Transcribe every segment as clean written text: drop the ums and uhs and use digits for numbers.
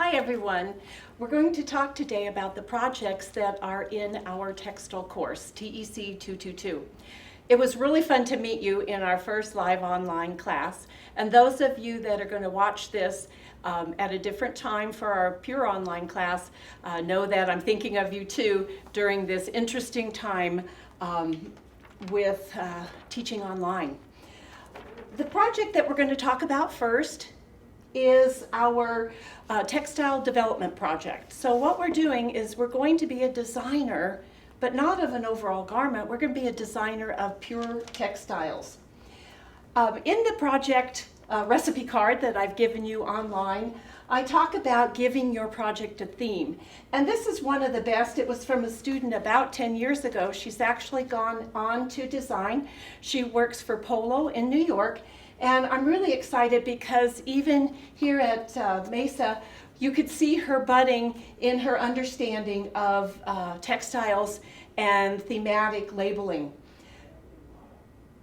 Hi everyone. We're going to talk today about the projects that are in our textile course, TEC222. It was really fun to meet you in our first live online class, and those of you that are going to watch this at a different time for our pure online class know that I'm thinking of you too during this interesting time with teaching online. The project that we're going to talk about first is our textile development project. So what we're doing is we're going to be a designer, but not of an overall garment. We're going to be a designer of pure textiles. In the project recipe card that I've given you online, I talk about giving your project a theme. And this is one of the best. It was from a student about 10 years ago. She's actually gone on to design. She works for Polo in New York. And I'm really excited because even here at Mesa, you could see her budding in her understanding of textiles and thematic labeling.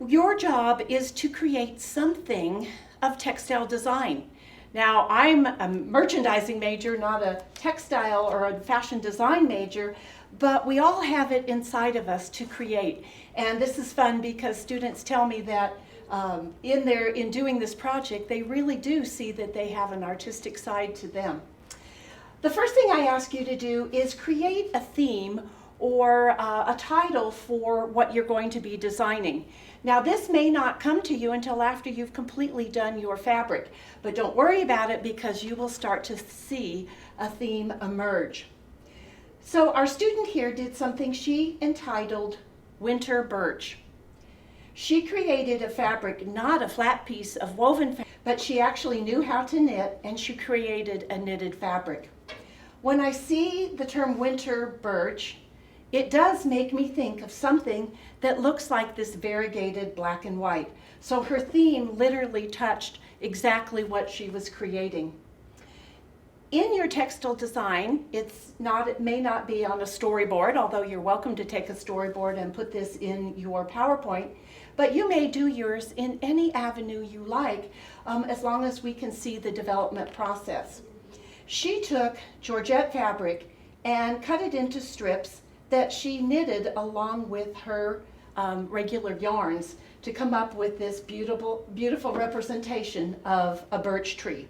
Your job is to create something of textile design. Now, I'm a merchandising major, not a textile or a fashion design major, but we all have it inside of us to create. And this is fun because students tell me that in doing this project, they really do see that they have an artistic side to them. The first thing I ask you to do is create a theme or a title for what you're going to be designing. Now, this may not come to you until after you've completely done your fabric, but don't worry about it because you will start to see a theme emerge. So our student here did something she entitled Winter Birch. She created a fabric, not a flat piece of woven fabric, but she actually knew how to knit, and she created a knitted fabric. When I see the term winter birch, it does make me think of something that looks like this variegated black and white. So her theme literally touched exactly what she was creating. In your textile design, it may not be on a storyboard, although you're welcome to take a storyboard and put this in your PowerPoint, but you may do yours in any avenue you like, as long as we can see the development process. She took georgette fabric and cut it into strips that she knitted along with her regular yarns to come up with this beautiful representation of a birch tree.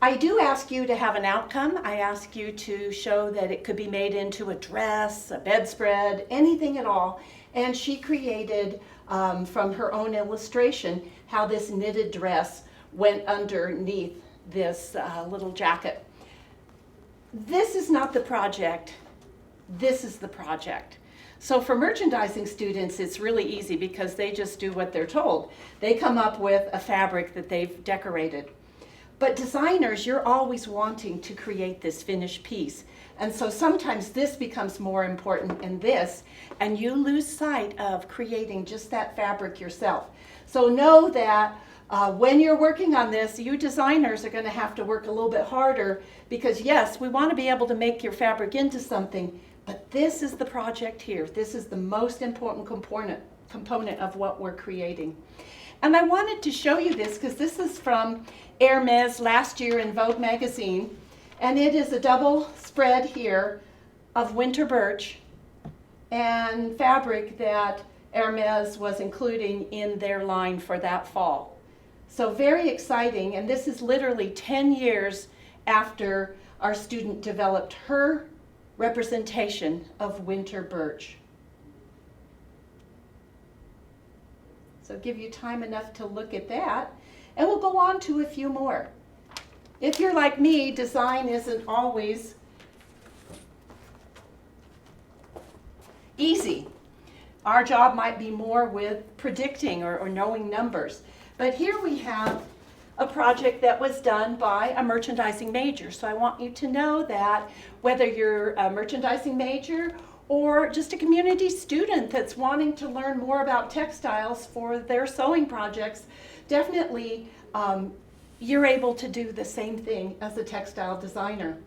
I do ask you to have an outcome. I ask you to show that it could be made into a dress, a bedspread, anything at all. And she created, from her own illustration, how this knitted dress went underneath this little jacket. This is not the project. This is the project. So for merchandising students, it's really easy because they just do what they're told. They come up with a fabric that they've decorated. But designers, you're always wanting to create this finished piece. And so sometimes this becomes more important than this, and you lose sight of creating just that fabric yourself. So know that when you're working on this, you designers are going to have to work a little bit harder because yes, we want to be able to make your fabric into something, but this is the project here. This is the most important component of what we're creating. And I wanted to show you this because this is from Hermes last year in Vogue magazine, and it is a double spread here of winter birch and fabric that Hermes was including in their line for that fall. So very exciting, and this is literally 10 years after our student developed her representation of winter birch. So give you time enough to look at that, and we'll go on to a few more. If you're like me, design isn't always easy. Our job might be more with predicting or knowing numbers. But here we have a project that was done by a merchandising major. So I want you to know that whether you're a merchandising major or just a community student that's wanting to learn more about textiles for their sewing projects, definitely you're able to do the same thing as a textile designer.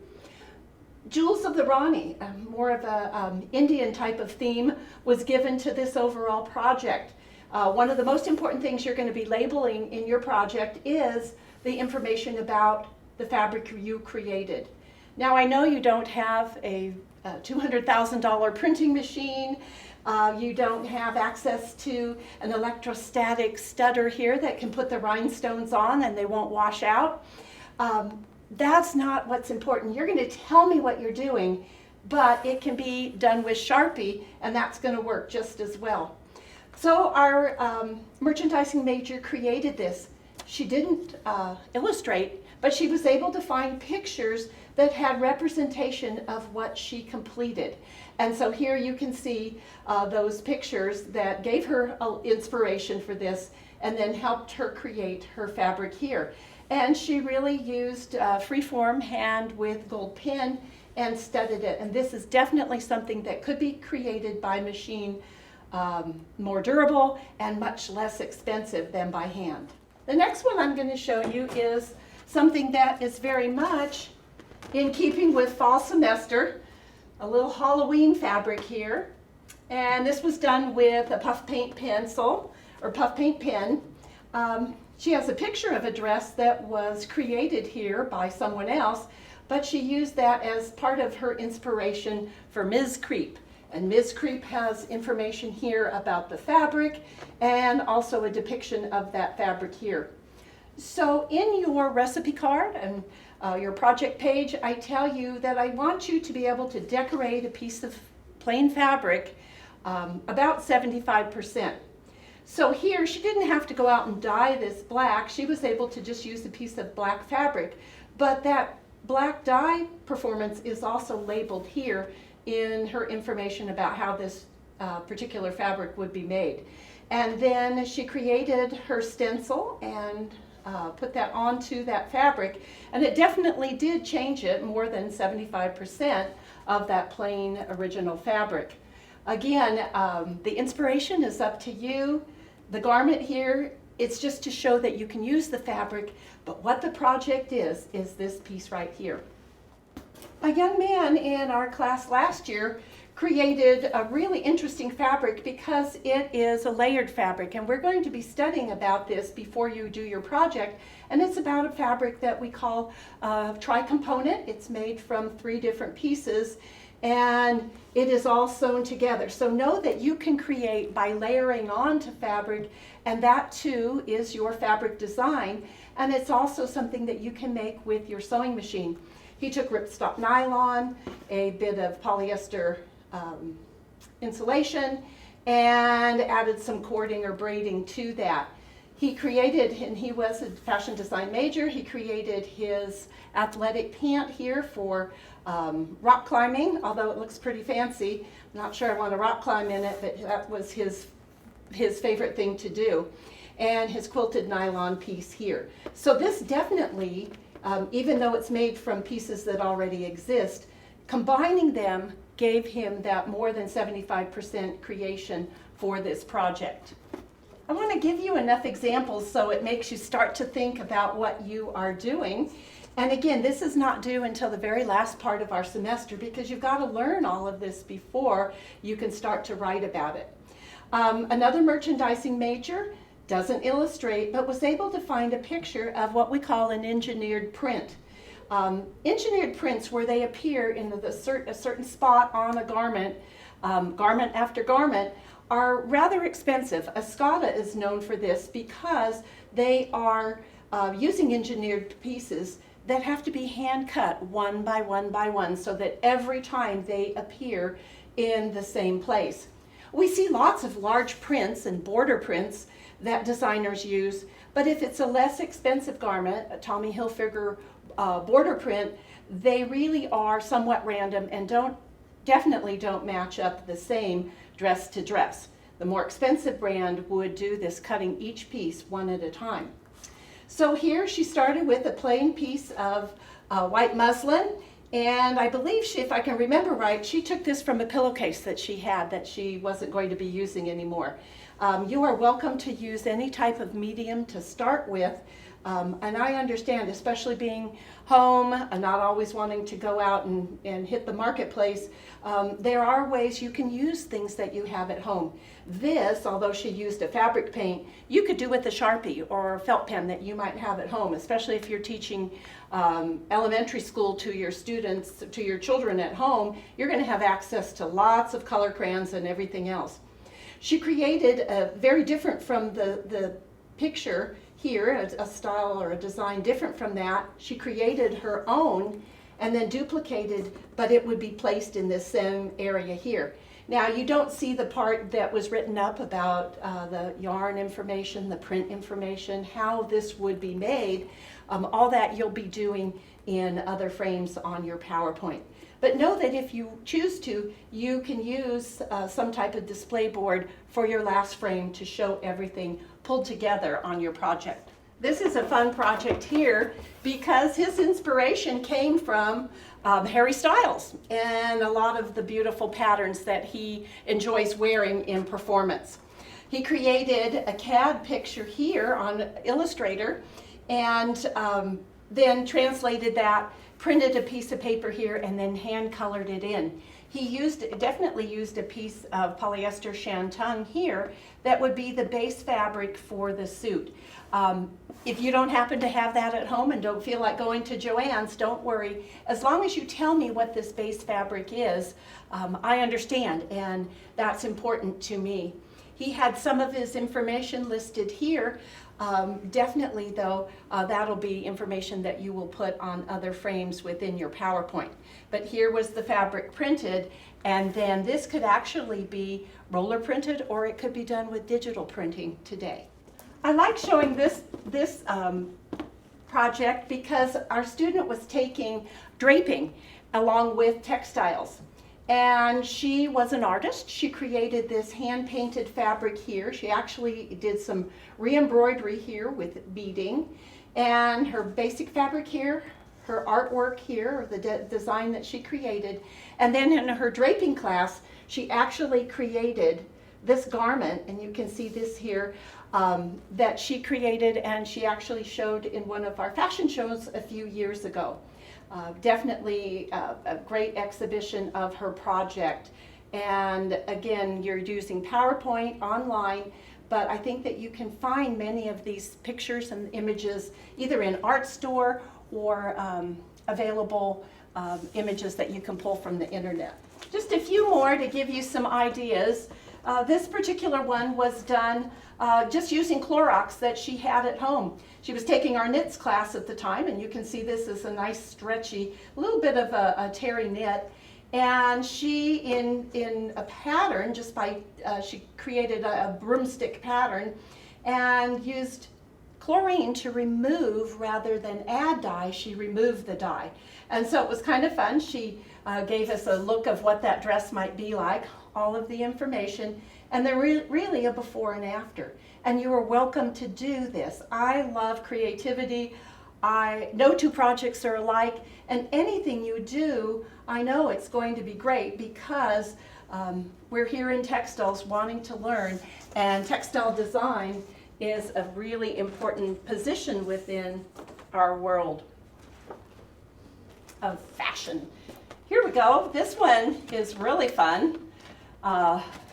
Jewels of the Rani, more of a Indian type of theme, was given to this overall project. One of the most important things you're going to be labeling in your project is the information about the fabric you created. Now I know you don't have a $200,000 printing machine. You don't have access to an electrostatic stutter here that can put the rhinestones on and they won't wash out. That's not what's important. You're going to tell me what you're doing, but it can be done with Sharpie, and that's going to work just as well. So our merchandising major created this. She didn't illustrate, but she was able to find pictures that had representation of what she completed. And so here you can see those pictures that gave her inspiration for this and then helped her create her fabric here. And she really used freeform hand with gold pin and studded it. And this is definitely something that could be created by machine, more durable and much less expensive than by hand. The next one I'm going to show you is something that is very much in keeping with fall semester, a little Halloween fabric here. And this was done with a puff paint pencil or puff paint pen. She has a picture of a dress that was created here by someone else, but she used that as part of her inspiration for Ms. Creep. And Ms. Creep has information here about the fabric and also a depiction of that fabric here. So in your recipe card and your project page, I tell you that I want you to be able to decorate a piece of plain fabric about 75%. So here, she didn't have to go out and dye this black. She was able to just use a piece of black fabric. But that black dye performance is also labeled here in her information about how this particular fabric would be made. And then she created her stencil and put that onto that fabric, and it definitely did change it more than 75% of that plain original fabric. Again, the inspiration is up to you. The garment here, it's just to show that you can use the fabric, but what the project is this piece right here. A young man in our class last year created a really interesting fabric because it is a layered fabric, and we're going to be studying about this before you do your project. And it's about a fabric that we call tri-component. It's made from 3 different pieces and it is all sewn together. So know that you can create by layering onto fabric, and that too is your fabric design, and it's also something that you can make with your sewing machine. He took ripstop nylon, a bit of polyester insulation, and added some cording or braiding to that. He created, and he was a fashion design major, he created his athletic pant here for rock climbing, although it looks pretty fancy. I'm not sure I want to rock climb in it, but that was his favorite thing to do. And his quilted nylon piece here. So this definitely, even though it's made from pieces that already exist, combining them gave him that more than 75% creation for this project. I want to give you enough examples so it makes you start to think about what you are doing. And again, this is not due until the very last part of our semester because you've got to learn all of this before you can start to write about it. Another merchandising major doesn't illustrate, but was able to find a picture of what we call an engineered print. Engineered prints where they appear in a certain spot on a garment, garment after garment, are rather expensive. Escada is known for this because they are using engineered pieces that have to be hand cut one by one by one so that every time they appear in the same place. We see lots of large prints and border prints that designers use, but if it's a less expensive garment, a Tommy Hilfiger border print, they really are somewhat random and definitely don't match up the same dress to dress. The more expensive brand would do this cutting each piece one at a time. So here she started with a plain piece of white muslin, and I believe if I can remember right, she took this from a pillowcase that she had that she wasn't going to be using anymore. You are welcome to use any type of medium to start with. And I understand, especially being home and not always wanting to go out and hit the marketplace, there are ways you can use things that you have at home. This, although she used a fabric paint, you could do with a Sharpie or a felt pen that you might have at home, especially if you're teaching elementary school to your students, to your children at home. You're going to have access to lots of color crayons and everything else. She created a very different from the picture here, a style or a design different from that. She created her own and then duplicated, but it would be placed in this same area here. Now you don't see the part that was written up about the yarn information, the print information, how this would be made. All that you'll be doing in other frames on your PowerPoint. But know that if you choose to, you can use some type of display board for your last frame to show everything pulled together on your project. This is a fun project here because his inspiration came from Harry Styles and a lot of the beautiful patterns that he enjoys wearing in performance. He created a CAD picture here on Illustrator and then translated that, printed a piece of paper here, and then hand colored it in. He definitely used a piece of polyester shantung here that would be the base fabric for the suit. If you don't happen to have that at home and don't feel like going to Joann's, don't worry. As long as you tell me what this base fabric is, I understand, and that's important to me. He had some of his information listed here. Definitely though, that'll be information that you will put on other frames within your PowerPoint. But here was the fabric printed, and then this could actually be roller printed or it could be done with digital printing today. I like showing this project because our student was taking draping along with textiles. And she was an artist. She created this hand-painted fabric here. She actually did some re-embroidery here with beading. And her basic fabric here, her artwork here, or the design that she created. And then in her draping class, she actually created this garment, and you can see this here, that she created and she actually showed in one of our fashion shows a few years ago. Definitely a great exhibition of her project. And again, you're using PowerPoint online, but I think that you can find many of these pictures and images either in Art Store or available images that you can pull from the internet. Just a few more to give you some ideas. This particular one was done just using Clorox that she had at home. She was taking our knits class at the time, and you can see this is a nice stretchy, a little bit of a terry knit. And she, in a pattern, just by, she created a broomstick pattern and used chlorine to remove rather than add dye. She removed the dye. And so it was kind of fun. She gave us a look of what that dress might be like, all of the information, and they're really a before and after. And you are welcome to do this. I love creativity. No two projects are alike, and anything you do, I know it's going to be great because we're here in textiles wanting to learn, and textile design is a really important position within our world of fashion. Here we go. This one is really fun.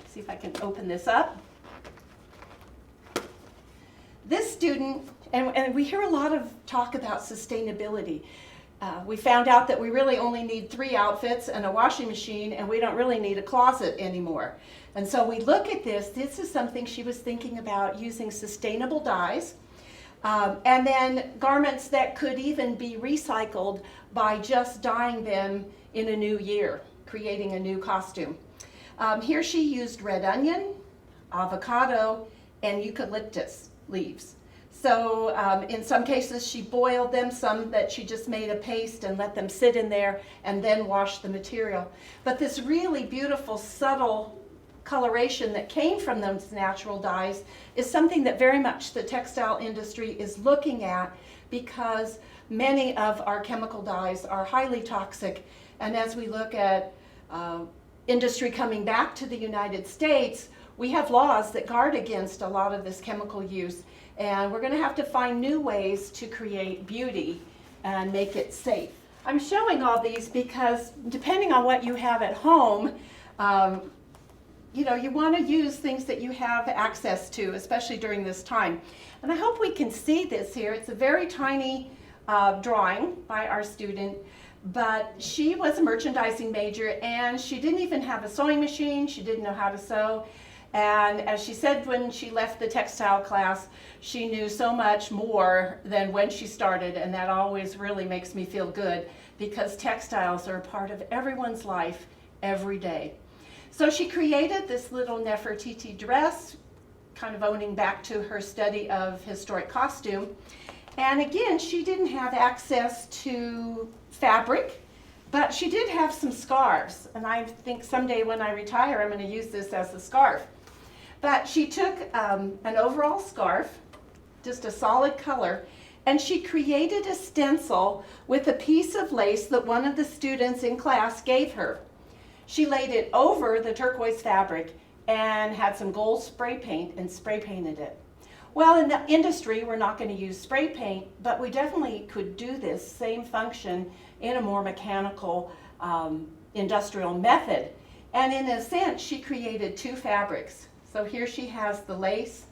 See if I can open this up. This student, and we hear a lot of talk about sustainability. We found out that we really only need 3 outfits and a washing machine, and we don't really need a closet anymore. And so we look at this. This is something she was thinking about, using sustainable dyes, and then garments that could even be recycled by just dyeing them in a new year, creating a new costume. Here she used red onion, avocado, and eucalyptus leaves. So in some cases she boiled them, some that she just made a paste and let them sit in there and then washed the material. But this really beautiful, subtle coloration that came from those natural dyes is something that very much the textile industry is looking at, because many of our chemical dyes are highly toxic. And as we look at industry coming back to the United States, we have laws that guard against a lot of this chemical use, and we're going to have to find new ways to create beauty and make it safe. I'm showing all these because depending on what you have at home, you want to use things that you have access to, especially during this time. And I hope we can see this here. It's a very tiny drawing by our student, but she was a merchandising major and she didn't even have a sewing machine. She didn't know how to sew. And as she said when she left the textile class, she knew so much more than when she started, and that always really makes me feel good because textiles are a part of everyone's life every day. So she created this little Nefertiti dress, kind of owning back to her study of historic costume. And again, she didn't have access to fabric, but she did have some scarves. And I think someday when I retire, I'm going to use this as a scarf. But she took an overall scarf, just a solid color, and she created a stencil with a piece of lace that one of the students in class gave her. She laid it over the turquoise fabric and had some gold spray paint and spray painted it. Well, in the industry, we're not going to use spray paint, but we definitely could do this same function in a more mechanical industrial method. And in a sense, she created two fabrics. So here she has the lace,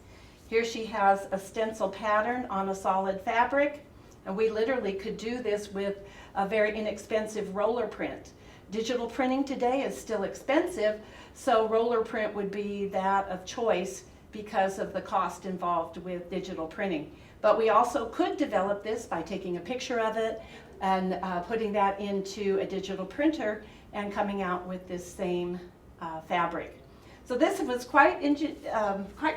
here she has a stencil pattern on a solid fabric, and we literally could do this with a very inexpensive roller print. Digital printing today is still expensive, so roller print would be that of choice because of the cost involved with digital printing. But we also could develop this by taking a picture of it and putting that into a digital printer and coming out with this same fabric. So this was quite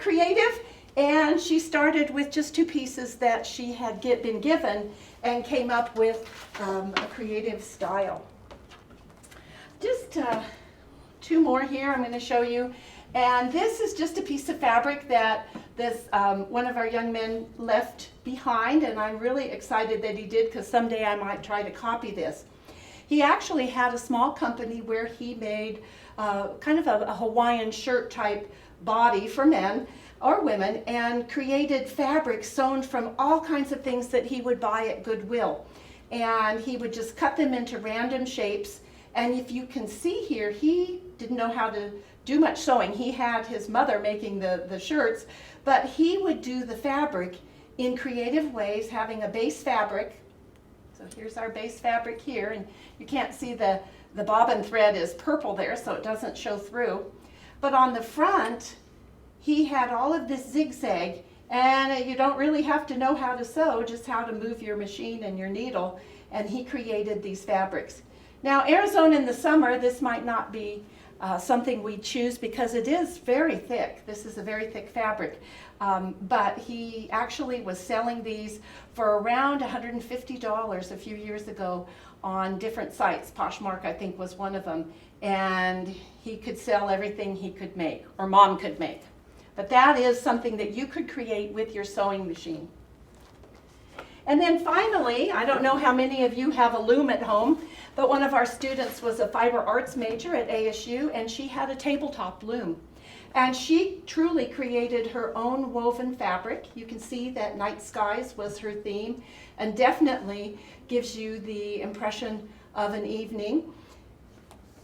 creative, and she started with just two pieces that she had been given and came up with a creative style. Just two more here I'm going to show you. And this is just a piece of fabric that this one of our young men left behind, and I'm really excited that he did because someday I might try to copy this. He actually had a small company where he made kind of a Hawaiian shirt type body for men or women and created fabric sewn from all kinds of things that he would buy at Goodwill. And he would just cut them into random shapes. And if you can see here, he didn't know how to do much sewing. He had his mother making the shirts, but he would do the fabric in creative ways, having a base fabric. So here's our base fabric here, and you can't see the bobbin thread is purple there, so it doesn't show through. But on the front, he had all of this zigzag, and you don't really have to know how to sew, just how to move your machine and your needle, and he created these fabrics. Now, Arizona in the summer, this might not be something we choose because it is very thick. This is a very thick fabric. But he actually was selling these for around $150 a few years ago on different sites. Poshmark, I think, was one of them. And he could sell everything he could make, or mom could make. But that is something that you could create with your sewing machine. And then finally, I don't know how many of you have a loom at home, but one of our students was a fiber arts major at ASU, and she had a tabletop loom. And she truly created her own woven fabric. You can see that night skies was her theme, and definitely gives you the impression of an evening.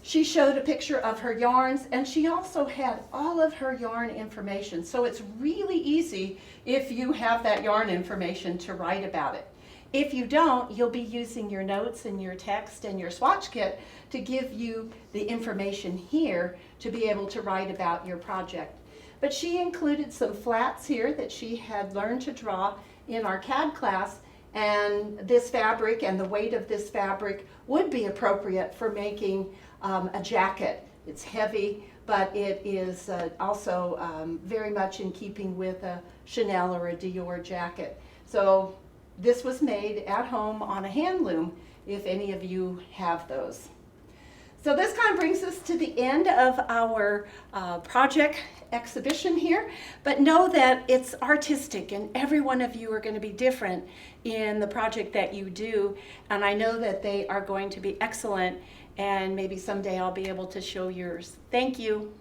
She showed a picture of her yarns, and she also had all of her yarn information. So it's really easy if you have that yarn information to write about it. If you don't, you'll be using your notes and your text and your swatch kit to give you the information here to be able to write about your project. But she included some flats here that she had learned to draw in our CAD class, and this fabric and the weight of this fabric would be appropriate for making a jacket. It's heavy, but it is also very much in keeping with a Chanel or a Dior jacket. So this was made at home on a hand loom, if any of you have those. So this kind of brings us to the end of our project exhibition here, but know that it's artistic and every one of you are going to be different in the project that you do, and I know that they are going to be excellent, and maybe someday I'll be able to show yours. Thank you.